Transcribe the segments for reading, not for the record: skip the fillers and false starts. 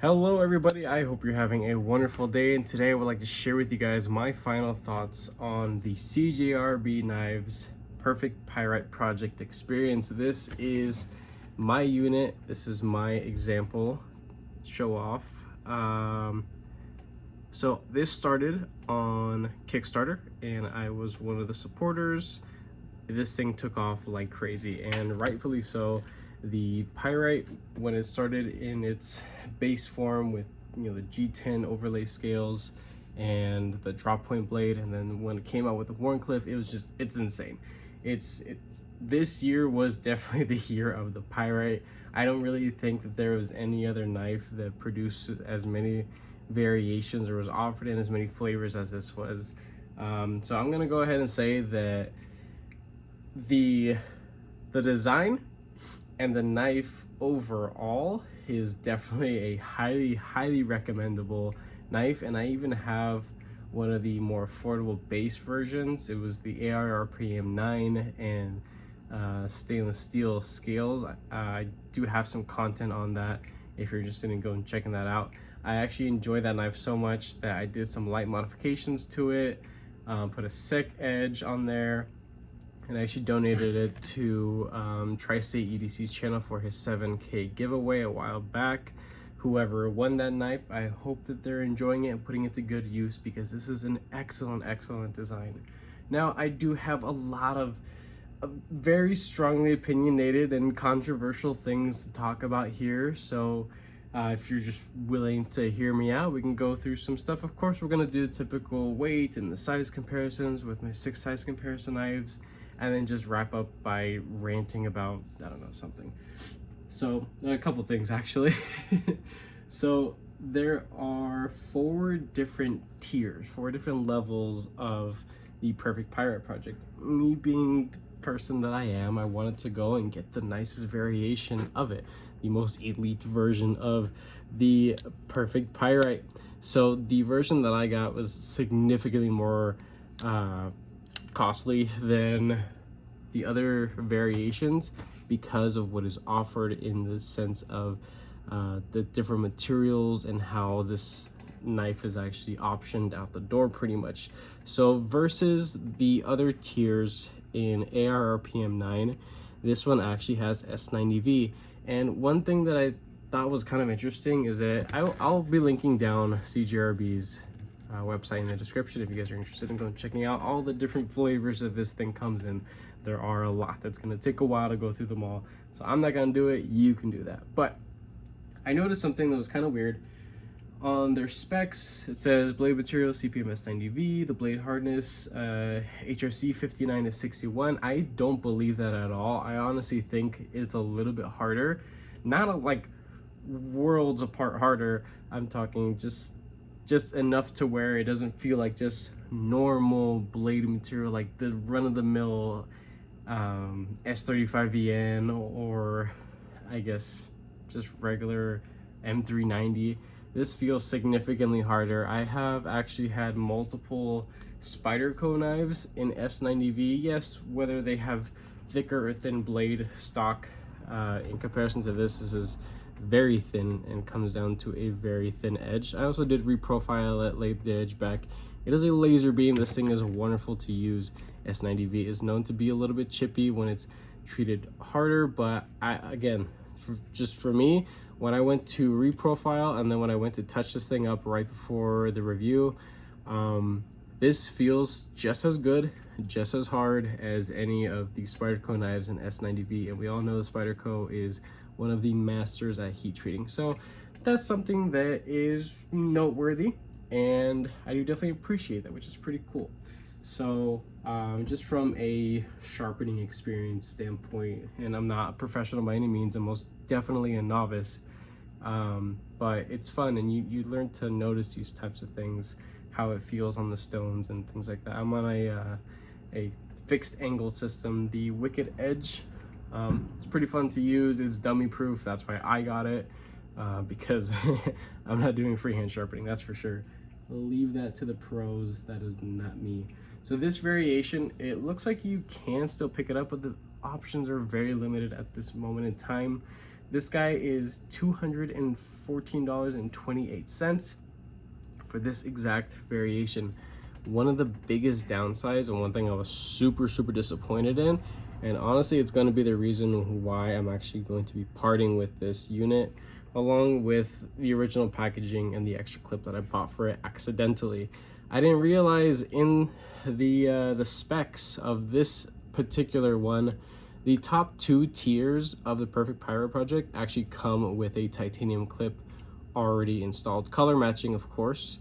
Hello everybody, I hope you're having a wonderful day, and today I would like to share with you guys my final thoughts on the CJRB Knives Perfect Pyrite Project experience. This is my unit, this is my example show off. So this started on Kickstarter and I was one of the supporters. This thing took off like crazy, and rightfully so. The Pyrite, when it started in its base form with the G10 overlay scales and the drop point blade, and then when it came out with the Warncliffe, it's insane. This year was definitely the year of the Pyrite. I don't really think that there was any other knife that produced as many variations or was offered in as many flavors as this was. So I'm gonna go ahead and say that the design and the knife overall is definitely a highly recommendable knife, and I even have one of the more affordable base versions. It was the ARRPM 9 and stainless steel scales. I do have some content on that if you're interested in going and checking that out. I actually enjoy that knife so much that I did some light modifications to it, put a sec edge on there, and I actually donated it to Tri-State EDC's channel for his 7K giveaway a while back. Whoever won that knife, I hope that they're enjoying it and putting it to good use, because this is an excellent design. Now, I do have a lot of very strongly opinionated and controversial things to talk about here, so if you're just willing to hear me out, we can go through some stuff. Of course, we're going to do the typical weight and the size comparisons with my 6 size comparison knives, and then just wrap up by ranting about, I don't know, something. So a couple things actually. So there are 4 different tiers, 4 different levels of the Perfect Pyrite Project. Me being the person that I am, I wanted to go and get the nicest variation of it, the most elite version of the Perfect Pyrite. So the version that I got was significantly more costly than the other variations because of what is offered in the sense of the different materials and how this knife is actually optioned out the door pretty much. So versus the other tiers in ARRPM 9, this one actually has S90V. And one thing that I thought was kind of interesting is that I'll be linking down CJRB's website in the description if you guys are interested in going checking out all the different flavors that this thing comes in. There are a lot. That's going to take a while to go through them all, so I'm not going to do it. You can do that. But I noticed something that was kind of weird. On their specs, it says blade material CPM S90V, the blade hardness HRC 59 to 61. I don't believe that at all. I honestly think it's a little bit harder, not like worlds apart harder. I'm talking just enough to where it doesn't feel like just normal blade material, like the run-of-the-mill S35VN, or I guess just regular M390. This feels significantly harder. I have actually had multiple Spyderco knives in S90V. Yes, whether they have thicker or thin blade stock, in comparison to this is very thin and comes down to a very thin edge. I also did reprofile it, laid the edge back. It is a laser beam. This thing is wonderful to use. S90V is known to be a little bit chippy when it's treated harder, but just for me, when I went to reprofile and then when I went to touch this thing up right before the review, this feels just as good, just as hard as any of the Spyderco knives in S90V, and we all know the Spyderco is one of the masters at heat treating. So that's something that is noteworthy, and I do definitely appreciate that, which is pretty cool. So just from a sharpening experience standpoint, and I'm not a professional by any means, I'm most definitely a novice, but it's fun, and you learn to notice these types of things, how it feels on the stones and things like that. I'm on a fixed angle system, the Wicked Edge. It's pretty fun to use. It's dummy proof. That's why I got it, because I'm not doing freehand sharpening, that's for sure. I'll leave that to the pros. That is not me. So this variation, it looks like you can still pick it up, but the options are very limited at this moment in time. This guy is $214.28 for this exact variation. One of the biggest downsides, and one thing I was super disappointed in, and honestly it's going to be the reason why I'm actually going to be parting with this unit, along with the original packaging and the extra clip that I bought for it accidentally. I didn't realize in the specs of this particular one, the top 2 tiers of the Perfect Pyro project actually come with a titanium clip already installed, color matching of course,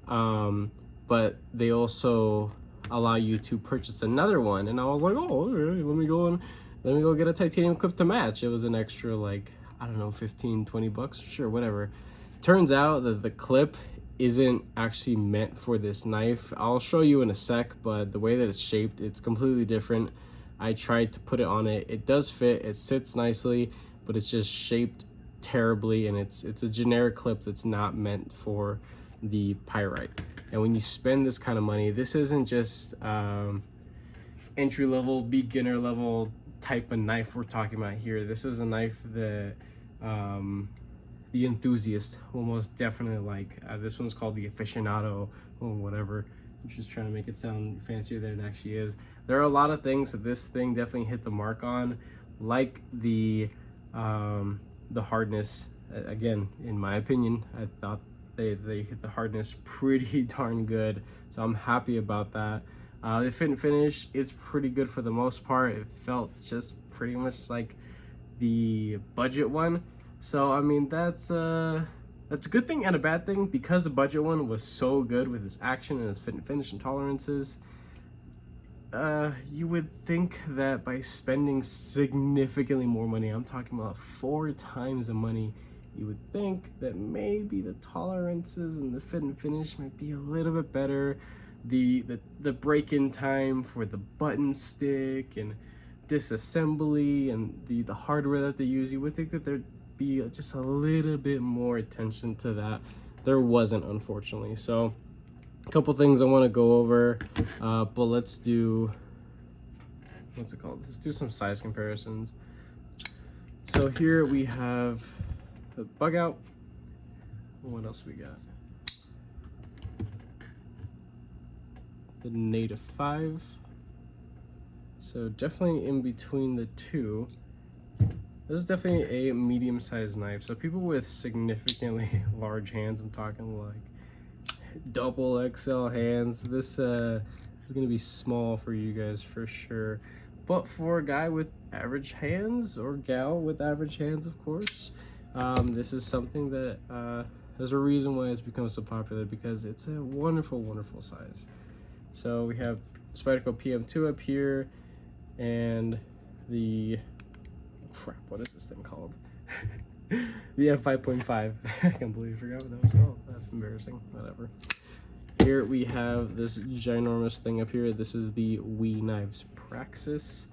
but they also allow you to purchase another one. And I was like, oh, okay, let me go get a titanium clip to match. It was an extra, like, I don't know, 15-20 bucks, sure, whatever. Turns out that the clip isn't actually meant for this knife. I'll show you in a sec, but the way that it's shaped, it's completely different. I tried to put it on it. It does fit, it sits nicely, but it's just shaped terribly, and it's a generic clip that's not meant for the Pyrite. And when you spend this kind of money, this isn't just entry level, beginner level type of knife we're talking about here. This is a knife that the enthusiast will most definitely like. This one's called the aficionado or whatever. I'm just trying to make it sound fancier than it actually is. There are a lot of things that this thing definitely hit the mark on, like the hardness. Again, in my opinion, I thought they hit the hardness pretty darn good, so I'm happy about that. The fit and finish is pretty good for the most part. It felt just pretty much like the budget one. So I mean, that's a good thing and a bad thing, because the budget one was so good with its action and its fit and finish and tolerances. You would think that by spending significantly more money, I'm talking about 4 times the money, you would think that maybe the tolerances and the fit and finish might be a little bit better. The break-in time for the button stick and disassembly and the hardware that they use, you would think that there'd be just a little bit more attention to that. There wasn't, unfortunately. So a couple things I want to go over, but let's do, what's it called? Let's do some size comparisons. So here we have the bug out. What else we got? The native 5. So definitely in between the two. This is definitely a medium-sized knife. So people with significantly large hands, I'm talking like double XL hands, this is gonna be small for you guys for sure. But for a guy with average hands, or gal with average hands, of course, this is something that there's a reason why it's become so popular, because it's a wonderful size. So we have Spyderco PM2 up here, and the crap, what is this thing called? The F5.5. I completely forgot what that was called. That's embarrassing. Whatever. Here we have this ginormous thing up here. This is the WE Knives Praxis.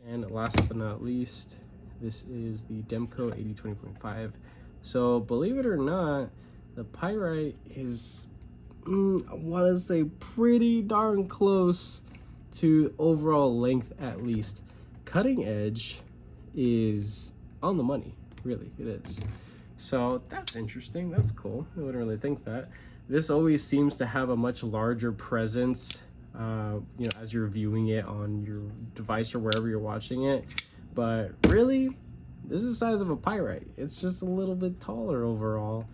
And last but not least, this is the Demco 8020.5. So believe it or not, the Pyrite is, I want to say, pretty darn close to overall length at least. Cutting edge is on the money, really, it is. So that's interesting, that's cool. I wouldn't really think that. This always seems to have a much larger presence, you know, as you're viewing it on your device or wherever you're watching it. But really, this is the size of a Pyrite. It's just a little bit taller overall.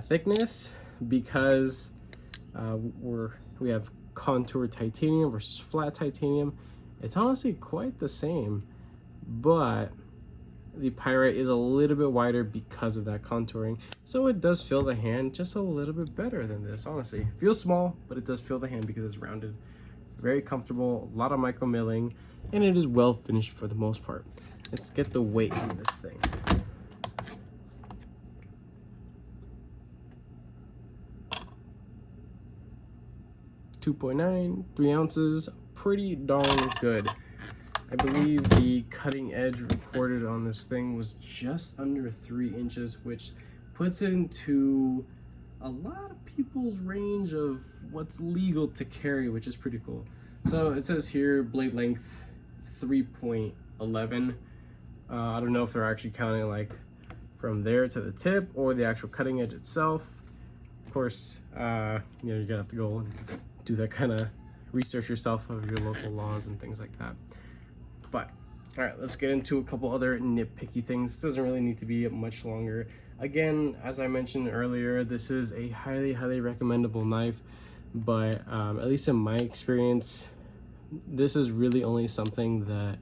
Thickness, because we have contour titanium versus flat titanium, it's honestly quite the same, but the Pyrite is a little bit wider because of that contouring, so it does feel the hand just a little bit better than this. Honestly, it feels small, but it does feel the hand because it's rounded. Very comfortable, a lot of micro milling, and it is well finished for the most part. Let's get the weight on this thing. .9, 3 ounces, pretty darn good. I believe the cutting edge recorded on this thing was just under 3 inches, which puts it into a lot of people's range of what's legal to carry, which is pretty cool. So it says here blade length 3.11. I don't know if they're actually counting like from there to the tip or the actual cutting edge itself. Of course, you're gonna have to go and do that kind of research yourself of your local laws and things like that. But all right, let's get into a couple other nitpicky things. This doesn't really need to be much longer. Again, as I mentioned earlier, this is a highly recommendable knife, but at least in my experience, this is really only something that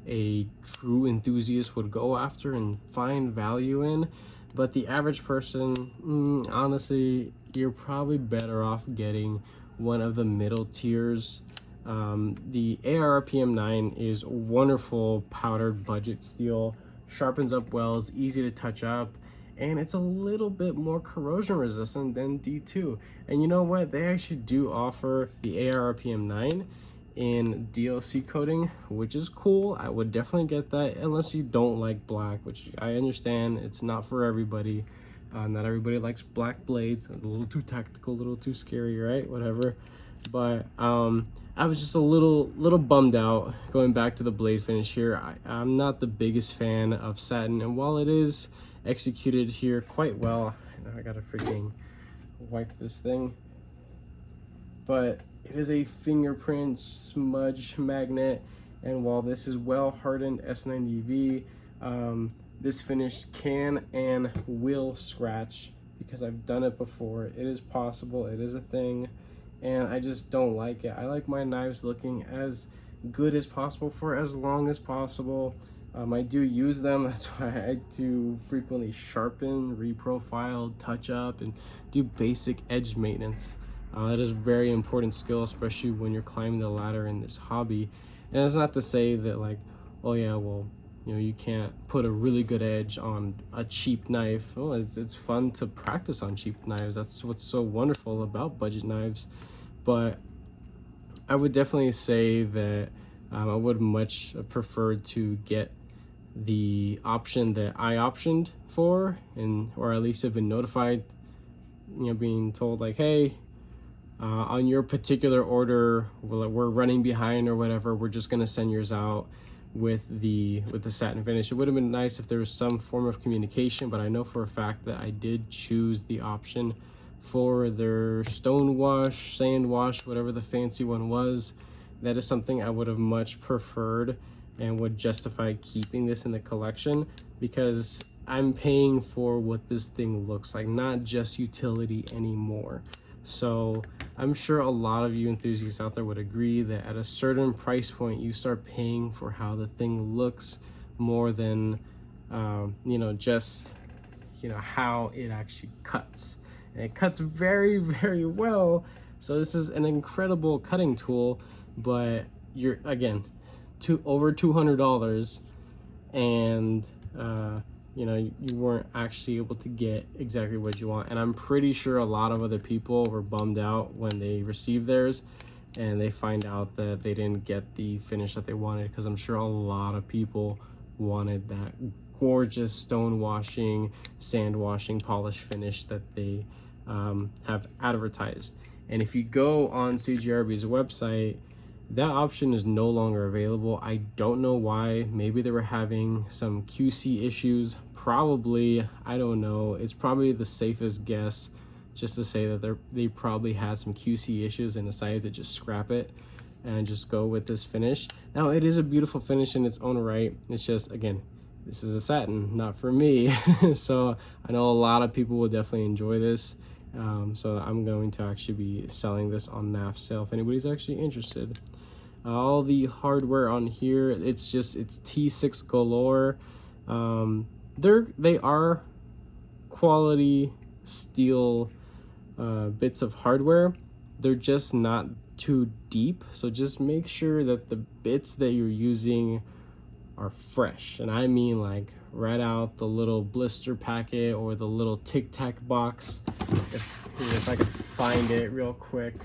a true enthusiast would go after and find value in. But the average person, honestly, you're probably better off getting one of the middle tiers. The ARPM9 is wonderful powdered budget steel, sharpens up well, it's easy to touch up, and it's a little bit more corrosion resistant than D2. And you know what? They actually do offer the ARPM9 in DLC coating, which is cool. I would definitely get that, unless you don't like black, which I understand it's not for everybody. Not everybody likes black blades. A little too tactical, a little too scary, right? Whatever. But I was just a little bummed out going back to the blade finish here. I'm not the biggest fan of satin, and while it is executed here quite well, I gotta freaking wipe this thing, but it is a fingerprint smudge magnet, and while this is well hardened S90V, this finish can and will scratch because I've done it before. It is possible, it is a thing, and I just don't like it. I like my knives looking as good as possible for as long as possible. I do use them, that's why I do frequently sharpen, reprofile, touch up, and do basic edge maintenance. That is a very important skill, especially when you're climbing the ladder in this hobby. And it's not to say that like, oh yeah, well, you can't put a really good edge on a cheap knife. Oh, it's fun to practice on cheap knives. That's what's so wonderful about budget knives. But I would definitely say that I would much have preferred to get the option that I optioned for, or at least have been notified, being told like, hey, on your particular order, we're running behind or whatever, we're just gonna send yours out with the satin finish. It would have been nice if there was some form of communication, but I know for a fact that I did choose the option for their stone wash, sand wash, whatever the fancy one was. That is something I would have much preferred and would justify keeping this in the collection, because I'm paying for what this thing looks like, not just utility anymore. So I'm sure a lot of you enthusiasts out there would agree that at a certain price point, you start paying for how the thing looks more than, just, how it actually cuts. And it cuts very well. So this is an incredible cutting tool, but you're, again, over $200, and you weren't actually able to get exactly what you want. And I'm pretty sure a lot of other people were bummed out when they received theirs and they find out that they didn't get the finish that they wanted, because I'm sure a lot of people wanted that gorgeous stone washing, sand washing, polish finish that they have advertised. And if you go on CGRB's website, that option is no longer available. I don't know why. Maybe they were having some QC issues. Probably, I don't know. It's probably the safest guess just to say that they probably had some QC issues and decided to just scrap it and just go with this finish. Now, it is a beautiful finish in its own right. It's just, again, this is a satin, not for me. So I know a lot of people will definitely enjoy this. So I'm going to actually be selling this on NAF sale if anybody's actually interested. All the hardware on here, it's T6 galore. They are quality steel bits of hardware. They're just not too deep, so just make sure that the bits that you're using are fresh, and I mean like right out the little blister packet or the little Tic Tac box. If I could find it real quick.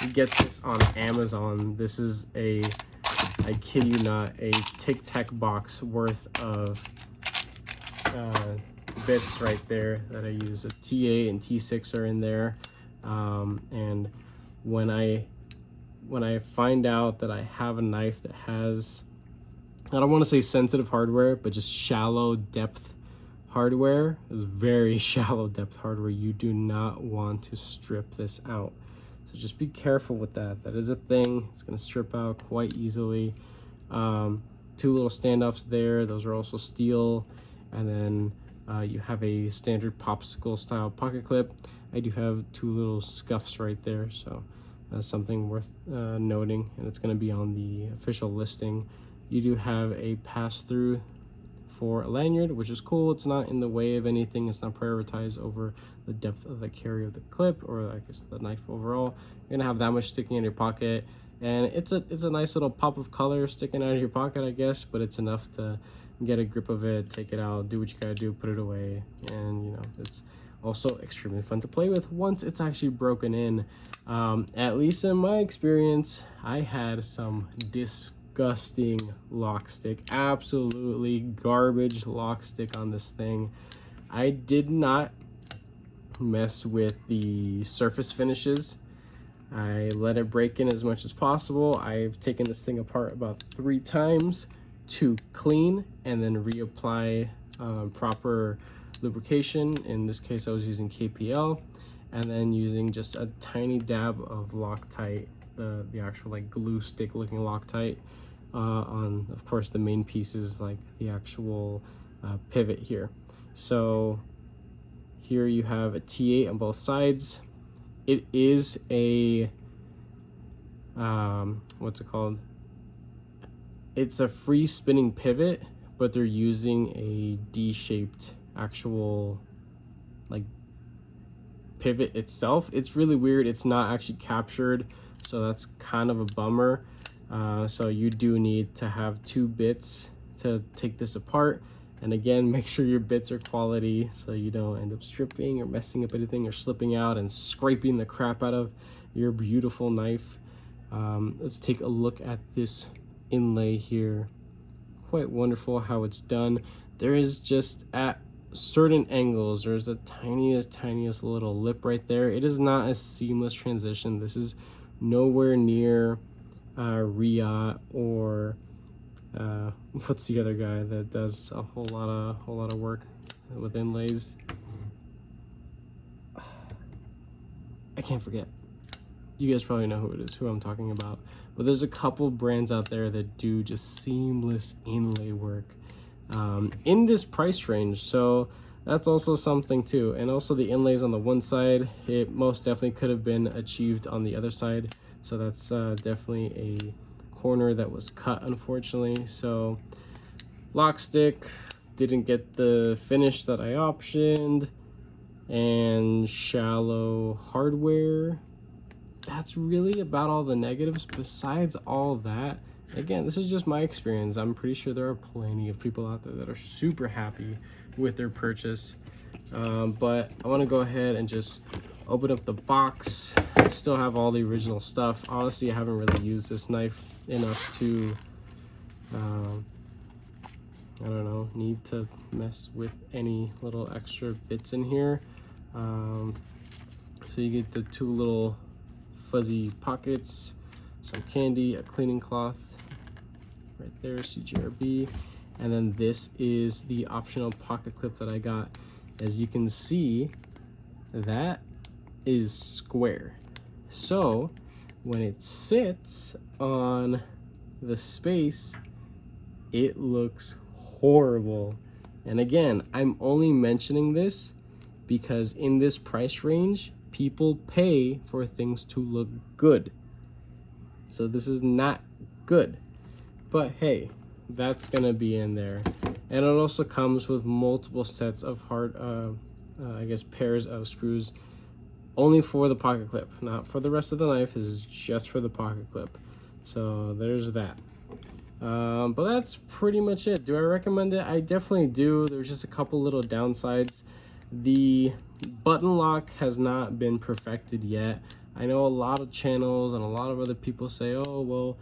You get this on Amazon. This is I kid you not, a Tic Tac box worth of bits right there that I use. A T8 and T6 are in there, and when I find out that I have a knife that has I don't want to say sensitive hardware, but just shallow depth hardware. Is very shallow depth hardware. You do not want to strip this out. So just be careful with that. That is a thing. It's going to strip out quite easily. Two little standoffs there. Those are also steel. And then you have a standard popsicle style pocket clip. I do have two little scuffs right there. So that's something worth noting. And it's going to be on the official listing. You do have a pass-through for a lanyard, which is cool. It's not in the way of anything. It's not prioritized over the depth of the carry of the clip, or I guess the knife overall. You're gonna have that much sticking in your pocket, and it's a nice little pop of color sticking out of your pocket, I guess, but it's enough to get a grip of it, take it out, do what you gotta do, put it away, and you know, it's also extremely fun to play with once it's actually broken in. At least in my experience, I had some disgusting lock stick, absolutely garbage lock stick on this thing. I did not mess with the surface finishes. I let it break in as much as possible. I've taken this thing apart about 3 times to clean and then reapply proper lubrication. In this case, I was using KPL, and then using just a tiny dab of Loctite, the actual like glue stick looking Loctite on, of course, the main pieces, like the actual pivot here. So here you have a T8 on both sides. It is a what's it called? It's a free spinning pivot, but they're using a D-shaped actual like pivot itself. It's really weird. It's not actually captured, so that's kind of a bummer. So you do need to have 2 bits to take this apart, and again, make sure your bits are quality so you don't end up stripping or messing up anything or slipping out and scraping the crap out of your beautiful knife. Let's take a look at this inlay here. Quite wonderful how it's done. There is just at certain angles, there's a tiniest little lip right there. It is not a seamless transition. This is nowhere near Riot or what's the other guy that does a whole lot of work with inlays? I can't forget. You guys probably know who it is, who I'm talking about. But there's a couple brands out there that do just seamless inlay work in this price range. So that's also something too. And also the inlays on the one side, it most definitely could have been achieved on the other side. So that's definitely a corner that was cut, unfortunately. So lock stick didn't get the finish that I optioned, and shallow hardware. That's really about all the negatives. Besides all that, again, this is just my experience. I'm pretty sure there are plenty of people out there that are super happy with their purchase. But I want to go ahead and just open up the box. I still have all the original stuff. Honestly, I haven't really used this knife enough to I don't know, need to mess with any little extra bits in here. So you get the 2 little fuzzy pockets, some candy, a cleaning cloth right there, CGRB, and then this is the optional pocket clip that I got. As you can see, that is square. So when it sits on the space, it looks horrible. And again, I'm only mentioning this because in this price range, people pay for things to look good. So this is not good. But hey, that's gonna be in there. And it also comes with multiple sets of I guess pairs of screws, only for the pocket clip, not for the rest of the knife. This is just for the pocket clip. So there's that. But that's pretty much it. Do I recommend it? I definitely do. There's just a couple little downsides. The button lock has not been perfected yet. I know a lot of channels and a lot of other people say, oh, well,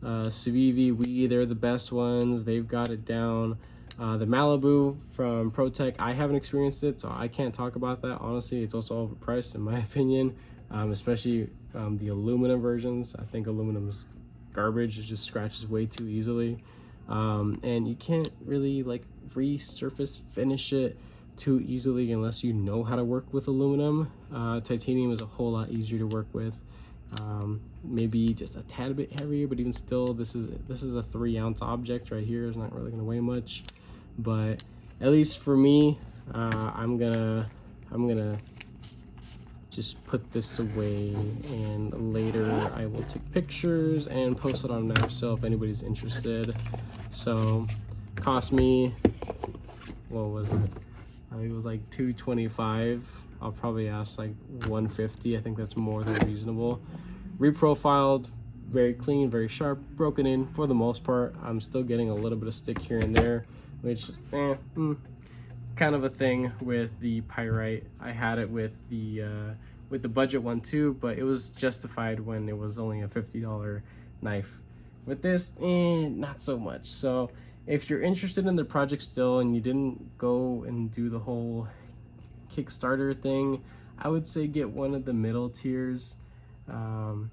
Civivi, they're the best ones. They've got it down. The Malibu from ProTech, I haven't experienced it, so I can't talk about that. Honestly, it's also overpriced in my opinion, especially the aluminum versions. I think aluminum is garbage. It just scratches way too easily. and you can't really like resurface finish it too easily unless you know how to work with aluminum. Titanium is a whole lot easier to work with. Maybe just a tad bit heavier, but even still, this is a 3-ounce object right here. It's not really gonna weigh much, but at least for me, I'm gonna just put this away, and later I will take pictures and post it on Napso if anybody's interested. So cost me, what was it? I think it was like $225. I'll probably ask like $150. I think that's more than reasonable. Reprofiled, very clean, very sharp, broken in for the most part. I'm still getting a little bit of stick here and there, which kind of a thing with the Pyrite. I had it with the budget one too, but it was justified when it was only a $50 knife. With this, not so much. So if you're interested in the project still and you didn't go and do the whole Kickstarter thing, I would say get one of the middle tiers. The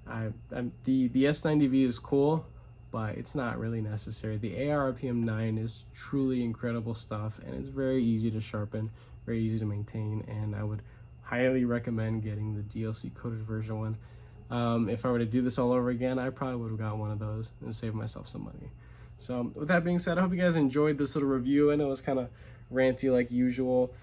S90V is cool, but it's not really necessary. The ARPM 9 is truly incredible stuff, and it's very easy to sharpen, very easy to maintain, and I would highly recommend getting the DLC coated version one. If I were to do this all over again, I probably would have got one of those and saved myself some money. So with that being said, I hope you guys enjoyed this little review. I know it's kind of ranty like usual,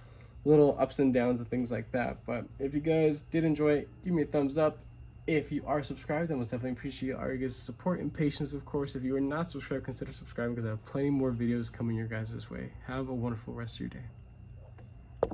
little ups and downs and things like that, but if you guys did enjoy it, give me a thumbs up. If you are subscribed, I most definitely appreciate all your guys' support and patience, of course. If you are not subscribed, consider subscribing because I have plenty more videos coming your guys' way. Have a wonderful rest of your day.